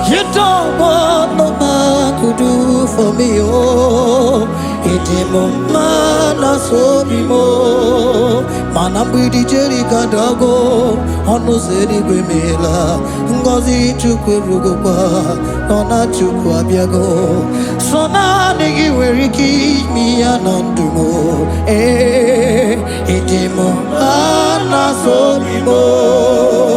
You don't want no man to do for me, oh. Itimo mana so bimo, mana mbidi jeri kadago, ono zeri gwemela, ngozi chukwe rugokwa, ona chukwa biago, sona negi weriki mi anandumo, itimo mana so bimo.